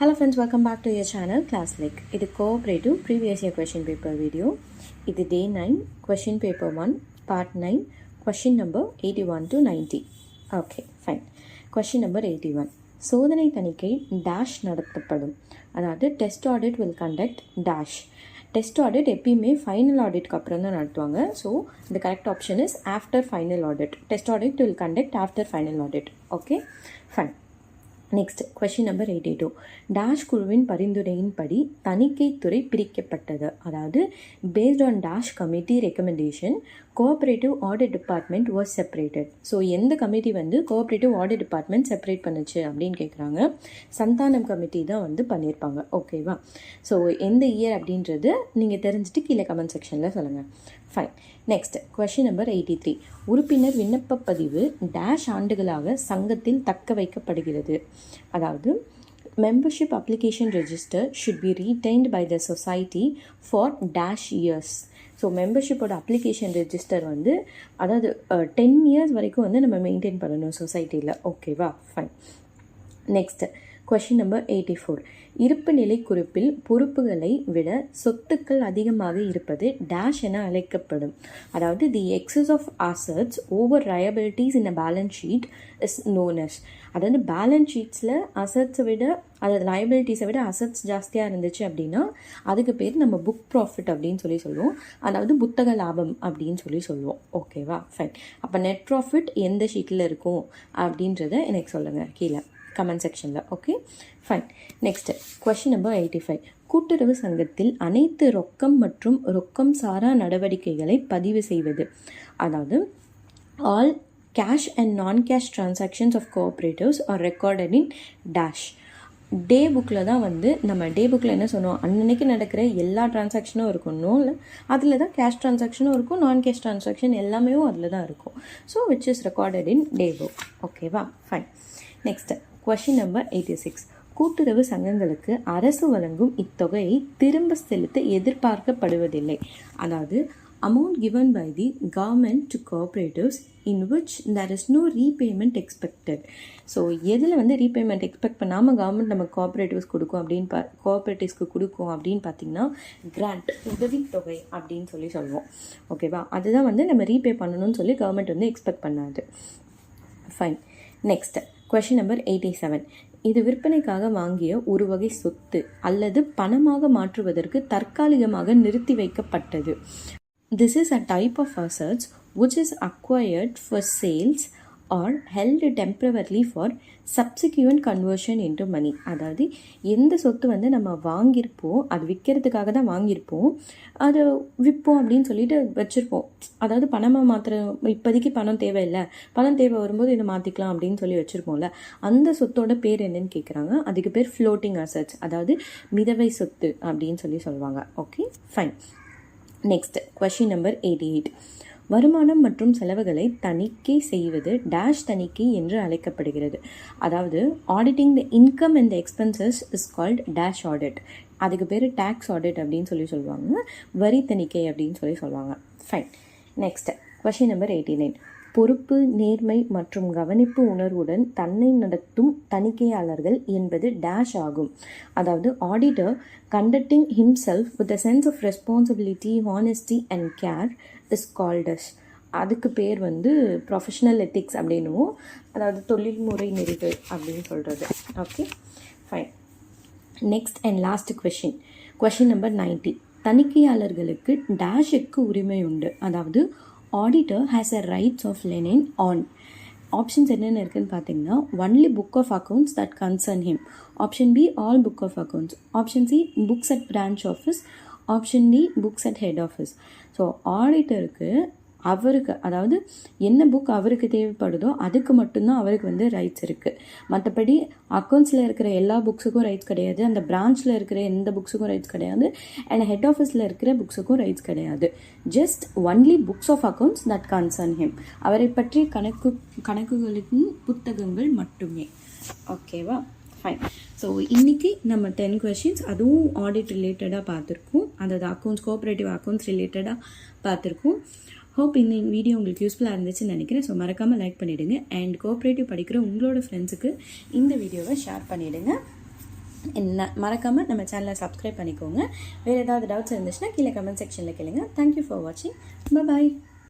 Hello friends, welcome back to your channel Class Link. This is cooperative previous year question paper video. This is day 9 question paper 1 part 9 question number 81 to 90. Okay, fine. Question number 81. சோதனை தணிக்கை dash நடத்தப்படும். அதாவது test audit will conduct dash. Test audit எப்பயுமே final auditக்கு அப்புறம் தான் நடத்துவாங்க. So the correct option is after final audit. Test audit will conduct after final audit. Okay, fine. Next question number 82. Dash குழுவின் பரிந்துரையின்படி தணிக்கைத்துறை பிரிக்கப்பட்டது. அதாவது based on dash committee recommendation cooperative audit department was separated. So எந்த committee cooperative audit department separate பண்ணுச்சு அப்படின்னு கேட்குறாங்க. Santhanam committee தான் பண்ணியிருப்பாங்க. ஓகேவா? ஸோ எந்த இயர் அப்படின்றது நீங்கள் தெரிஞ்சுட்டு கீழே கமெண்ட் செக்ஷனில் சொல்லுங்கள். ஃபைன். Next question number 83. உறுப்பினர் விண்ணப்ப பதிவு டேஷ் ஆண்டுகளாக சங்கத்தில் தக்க வைக்கப்படுகிறது. அதாவது membership application register should be retained by the society for dash years. So மெம்பர்ஷிப்போட அப்ளிகேஷன் ரெஜிஸ்டர் அதாவது 10 இயர்ஸ் வரைக்கும் நம்ம மெயின்டைன் பண்ணணும் சொசைட்டியில். ஓகேவா? ஃபைன். Next question number 84. இருப்பு நிலை குறிப்பில் பொறுப்புகளை விட சொத்துக்கள் அதிகமாக இருப்பது டேஷ் என அழைக்கப்படும். அதாவது the excess of assets over liabilities in a balance sheet is known as. அதாவது பேலன்ஸ் ஷீட்ஸில் அசட்ஸை விட அதாவது லயபிலிட்டிஸை விட அசட்ஸ் ஜாஸ்தியாக இருந்துச்சு அப்படின்னா அதுக்கு பேர் நம்ம புக் ப்ராஃபிட் அப்படின்னு சொல்லுவோம். அதாவது புத்தக லாபம் அப்படின்னு சொல்லுவோம். ஓகேவா? ஃபைன். அப்போ நெட் ப்ராஃபிட் எந்த ஷீட்டில் இருக்கும் அப்படின்றத எனக்கு சொல்லுங்கள் கீழே கமெண்ட் செக்ஷனில். Okay, fine. Next question number 85. கூட்டுறவு சங்கத்தில் அனைத்து ரொக்கம் மற்றும் ரொக்கம் சாரா நடவடிக்கைகளை பதிவு செய்வது. அதாவது all cash and non cash transactions of cooperatives are recorded in dash. Day புக்கில் தான் நம்ம டே புக்கில் என்ன சொன்னோம், அன்னன்னைக்கு நடக்கிற எல்லா டிரான்சாக்ஷனும் இருக்கணும். இல்லை அதில் தான் கேஷ் டிரான்சாக்ஷனும் இருக்கும், நான் கேஷ் டிரான்சாக்ஷன் எல்லாமே அதில் தான் இருக்கும். So which is recorded in day book. ஓகேவா? ஃபைன். Next question number 86. கூட்டுறவு சங்கங்களுக்கு அரசு வழங்கும் இத்தொகையை திரும்ப செலுத்த எதிர்பார்க்கப்படுவதில்லை. அதாவது amount given by the government to cooperatives in which there is no repayment expected. So எதில் ரீபேமெண்ட் எக்ஸ்பெக்ட் பண்ணாமல் கவர்மெண்ட் நம்ம கோஆப்ரேட்டிவ்ஸ் கொடுக்கும் கோஆப்ரேட்டிவ்ஸ்க்கு கொடுக்கும் அப்படின்னு பார்த்தீங்கன்னா கிராண்ட் உதவித்தொகை அப்படின்னு சொல்லுவோம். ஓகேவா? அதுதான் நம்ம ரீபே பண்ணணும்னு சொல்லி கவர்மெண்ட் எக்ஸ்பெக்ட் பண்ணாது. ஃபைன். Next question number 87. இது விற்பனைக்காக வாங்கிய ஒரு வகை சொத்து அல்லது பணமாக மாற்றுவதற்கு தற்காலிகமாக நிறுத்தி வைக்கப்பட்டது. This is a type of assets which is acquired for sales or held temporarily for subsequent conversion into money. அதாவது எந்த சொத்து நம்ம வாங்கியிருப்போம், அது விற்கிறதுக்காக தான் வாங்கியிருப்போம், அது விற்போம் அப்படின்னு சொல்லிட்டு வச்சுருப்போம். அதாவது பணமாக மாத்திர இப்போதைக்கு பணம் தேவையில்லை, பணம் தேவை வரும்போது இதை மாற்றிக்கலாம் அப்படின்னு சொல்லி வச்சுருப்போம்ல, அந்த சொத்தோட பேர் என்னன்னு கேட்குறாங்க. அதுக்கு பேர் ஃப்ளோட்டிங் அசட்ஸ், அதாவது மிதவை சொத்து அப்படின்னு சொல்லுவாங்க. Okay, fine. Next question number 88. வருமானம் மற்றும் செலவுகளை தணிக்கை செய்வது டேஷ் தணிக்கை என்று அழைக்கப்படுகிறது. அதாவது auditing the income and the expenses is called dash audit. அதுக்கு பேர் டேக்ஸ் ஆடிட் அப்படின்னு சொல்லுவாங்க, வரி தணிக்கை அப்படின்னு சொல்லுவாங்க. ஃபைன். Next question number 89. பொறுப்பு, நேர்மை மற்றும் கவனிப்பு உணர்வுடன் தன்னை நடத்தும் தணிக்கையாளர்கள் என்பது டேஷ் ஆகும். அதாவது auditor conducting himself with a sense of responsibility, honesty and care is called as. அதுக்கு பேர் ப்ரொஃபஷனல் எத்திக்ஸ் அப்படின்னுவோம், அதாவது தொழில்முறை நெறிகள் அப்படின்னு சொல்கிறது. Okay, fine. Next and last question number 90. தணிக்கையாளர்களுக்கு டேஷுக்கு உரிமை உண்டு. அதாவது auditor has a rights of lien on. Options என்னென்ன இருக்குன்னு பார்த்தீங்கன்னா, only book of accounts that concern him. Option B all book of accounts. Option C books at branch office. Option D books at head office. So ஆடிட்டருக்கு அவருக்கு அதாவது என்ன book அவருக்கு தேவைப்படுதோ அதுக்கு மட்டும்தான் அவருக்கு ரைட்ஸ் இருக்குது. மற்றபடி அக்கௌண்ட்ஸில் இருக்கிற எல்லா புக்ஸுக்கும் ரைட்ஸ் கிடையாது, அந்த பிரான்ச்சில் இருக்கிற எந்த புக்ஸுக்கும் ரைட்ஸ் கிடையாது, அண்ட் ஹெட் ஆஃபீஸில் இருக்கிற புக்ஸுக்கும் ரைட்ஸ் கிடையாது. Just only books of accounts that concern him. அவரை பற்றிய கணக்குகளின் புத்தகங்கள் மட்டுமே. ஓகேவா? ஃபைன். ஸோ இன்றைக்கி நம்ம 10 கொஷின்ஸ் அதுவும் ஆடிட் ரிலேட்டடாக பார்த்துருக்கோம், அதாவது அக்கௌண்ட்ஸ் கோஆப்ரேட்டிவ் அக்கௌண்ட்ஸ் ரிலேட்டடாக பார்த்துருக்கோம். ஹோப் இந்த வீடியோ உங்களுக்கு யூஸ்ஃபுல்லாக இருந்துச்சுன்னு நினைக்கிறேன். ஸோ மறக்காமல் லைக் பண்ணிவிடுங்க, அண்ட் கோஆப்ரேட்டிவ் படிக்கிற உங்களோட ஃப்ரெண்ட்ஸுக்கு இந்த வீடியோவை ஷேர் பண்ணிவிடுங்க. என்ன மறக்காமல் நம்ம சேனலை சப்ஸ்கிரைப் பண்ணிக்கோங்க. வேறு ஏதாவது டவுட்ஸ் இருந்துச்சுன்னா கீழே கமெண்ட் செக்ஷனில் கேளுங்க. தேங்க்யூ ஃபார் வாட்சிங். பாய்.